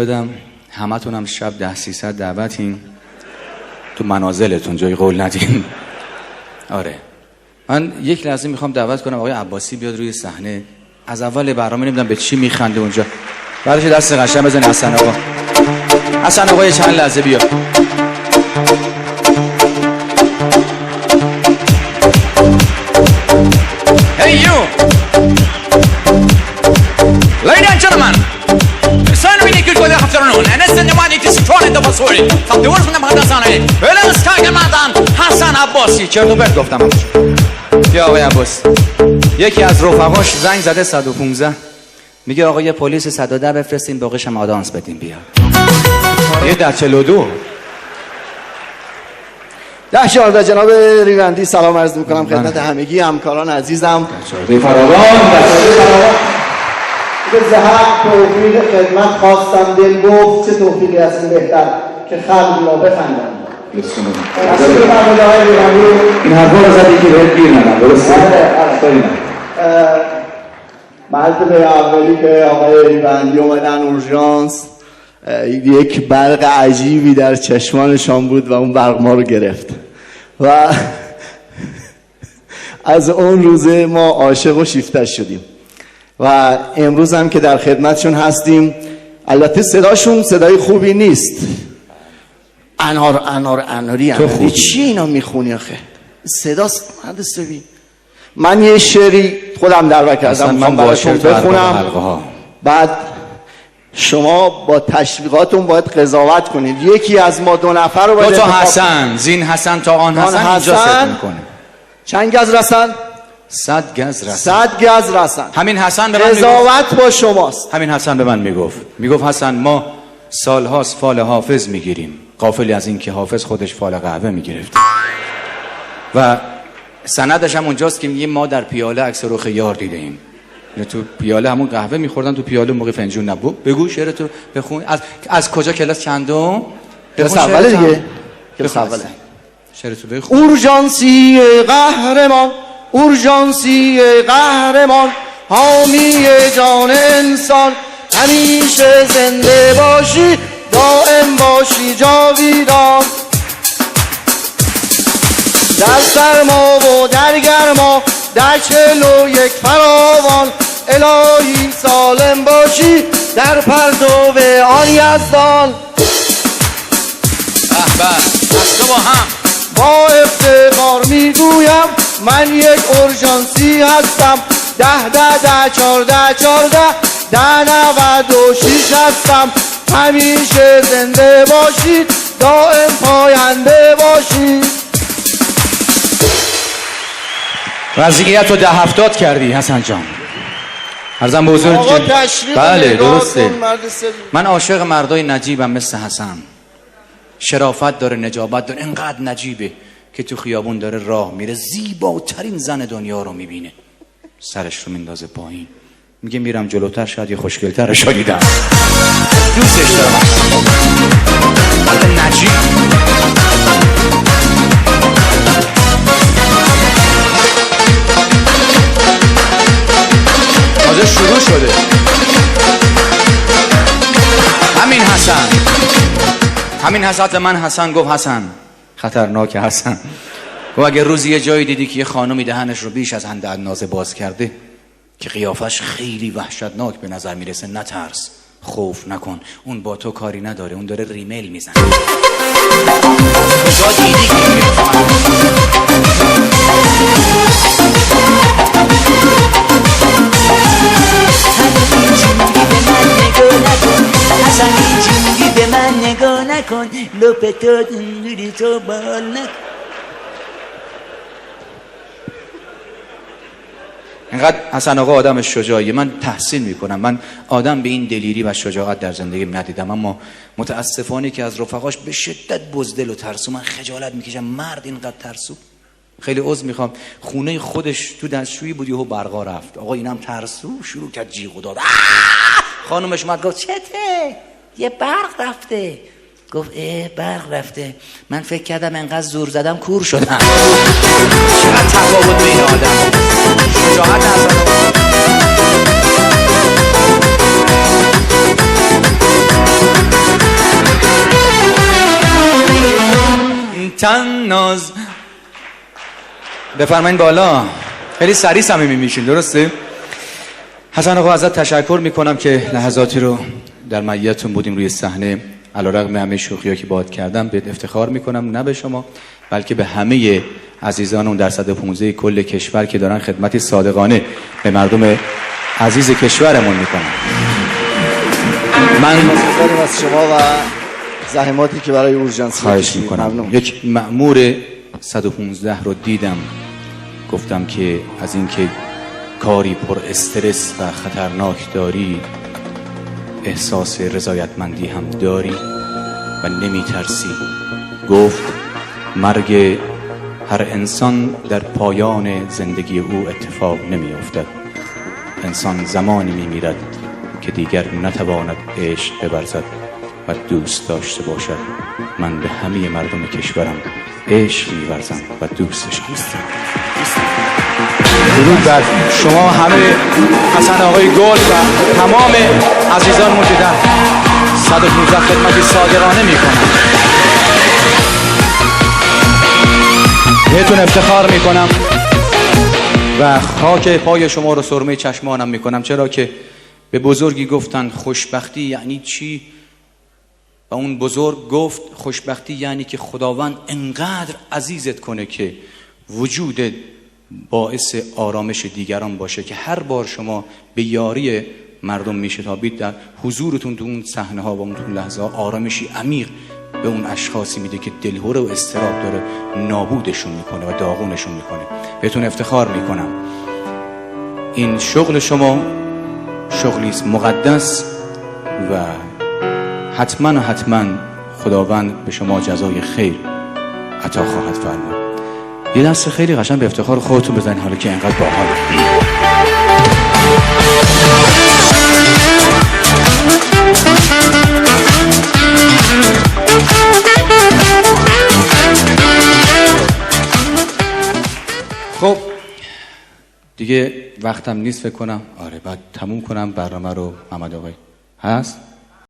بدم همتون هم شب 10-300 دعوتین تو منازلتون، جای قول ندین. آره من یک لحظه میخوام دعوت کنم آقای عباسی بیاد روی صحنه. از اول برنامه نمیدونم به چی میخنده اونجا، بعدش دست قشنگ بزنه. حسن آقا، حسن آقا یه چند لحظه بیا. Hey you, ladies and gentlemen, it's a really good afternoon and it's in the morning to strong in the basuri. From the world from the Madasana, well it's kind of madam حسن عباسی. چرا بهت گفتم بیا آقای عباس. یکی از رفقاش زنگ زده 115 میگه آقا یه پلیس 110 بفرستین باقیش هم آدانس بدین بیاد. یه در 42 10-14 جناب ریوندی سلام عرض میکنم خدمت همگی همکاران عزیزم. فراوان به زحق توفیق خدمت خواستم، دل گفت چه توفیقی از این بهتر که خلق را بخندم. این حرفا رو زدی که بهت گیر ندم، درسته؟ مرتبه اولی که آقای ریوندی اومدن اورژانس، یک برق عجیبی در چشمانشان بود و اون برق ما رو گرفت و از اون روزه ما عاشق و شیفته شدیم و امروز هم که در خدمتشون هستیم. البته صداشون صدای خوبی نیست. اناری چی اینا میخونی آخه؟ صداست مرد سوی. من یه شعری خودم در کردم، من براتون بخونم، بعد شما با تشویقاتون باید قضاوت کنید. یکی از ما دو نفر رو باید دو تا حسن، زین حسن تا آن حسن اینجا ست میکنه. چند گز رسن؟ 100 گز رسن. 100 گز رسن. همین حسن به من قضاوت با شماست. همین حسن به من میگفت حسن ما سالهاست فال حافظ میگیریم، غافلی از این که حافظ خودش فال قهوه میگرفت. و سندش هم اونجاست که میگه ما در پیاله عکس رخ یار دیده ایم. تو پیاله همون قهوه میخوردن، تو پیاله موقع فنجون نبود. بگو شعر تو بخون. از کجا کلاس چندم؟ کلاس اوله دیگه. کلاس اوله. شعر تو بخون. اورژانسی قهرمان، اورژانسی قهرمان، حامی جان انسان، همیشه زنده باشی، دائم باشی جاویدان. در سرما و در گرما، در 41 فراوان، الهی سالم باشی در پرتو آن یزدان. از تو با هم با افتخار میگویم من یک اورژانسی هستم. 10-10-10-14-14 10-96 هستم. همیشه زنده باشید، دائم پاینده باشید. وضعیت رو 10-70 کردی حسن جان. عرضم به حضورت که بله درسته. من عاشق مردای نجیبم مثل حسن. شرافت داره، نجابت داره، انقدر نجیبه که تو خیابون داره راه میره، زیباترین زن دنیا رو میبینه، سرش رو میندازه پایین، میگه میرم جلوتر شاید یه خوشگلترش رو دیدم. دوستش دارم مرد نجیب. تازه شروع شده. همین حسن من حسن گفت حسن خطرناک حسن. و اگر روزی یه جایی دیدی که یه خانومی دهنش رو بیش از حد اندازه باز کرده که قیافش خیلی وحشتناک به نظر میرسه، نترس، خوف نکن، اون با تو کاری نداره، اون داره ریمیل میزنه. کجا دیدی حسن اینجوری به من نگاه نکن، لپ تو دنگوری تو بال نکن. اینقدر حسن آقا آدم شجاعیه، من تحسین میکنم. من آدم به این دلیری و شجاعت در زندگیم ندیدم، اما متاسفانه که از رفقاش به شدت بزدل و ترسو. من خجالت میکشم مرد اینقدر ترسو. خیلی عذر میخوام، خونه خودش تو دستشویی بود یهو برقا رفت، آقا اینم ترسو شروع کرد جیغ و داد. خانومش اومد گفت چته؟ یه برق رفته. گفت برق رفته. من فکر کردم انقدر زور زدم کور شدم. چقدر تفاوت بین آدم. شجاعت حسن تناز. بفرمایید بالا. خیلی سریع صمیمی میشین، درسته؟ حسن آقا ازت تشکر میکنم که لحظاتی رو در مدیتون بودیم روی صحنه. علیرغم همه شوخی‌ها که باهات کردم بهت افتخار میکنم، نه به شما بلکه به همه عزیزان اون در 115 کل کشور که دارن خدمتی صادقانه به مردم عزیز کشورمون میکنن. من متشکرم از شما و زحماتی که برای اورژانس خواهش میکنم. یک مأمور 115 رو دیدم، گفتم که از اینکه کاری پر استرس و خطرناک داری احساس رضایتمندی هم داری و نمیترسی. گفت مرگ هر انسان در پایان زندگی او اتفاق نمیافتد. انسان زمانی میمیرد که دیگر نتواند عشق بورزد و دوست داشته باشد. من به همه مردم کشورم عشق می‌ورزم و دوستشان دارم. درود بر شما همه، حسن آقای گل و تمام عزیزانمون که در 115 خدمتی صادقانه میکنن. بهتون افتخار میکنم و خاک پای شما رو سرمه چشمانم میکنم، چرا که به بزرگی گفتن خوشبختی یعنی چی؟ و اون بزرگ گفت خوشبختی یعنی که خداوند انقدر عزیزت کنه که وجود باعث آرامش دیگران باشه، که هر بار شما به یاری مردم میشتابید در حضورتون تو اون صحنه ها و اون لحظه ها آرامشی عمیق به اون اشخاصی میده که دلهره و اضطراب داره نابودشون میکنه و داغونشون میکنه. بهتون افتخار میکنم. این شغل شما شغلی است مقدس و حتما خداوند به شما جزای خیر عطا خواهد فرمود. یه دست خیلی قشنگ به افتخار خودتون بزنید حالا که اینقدر باحال. خب دیگه وقتم نیست فکر کنم. آره بعد تموم کنم برنامه رو. محمد آقای هست؟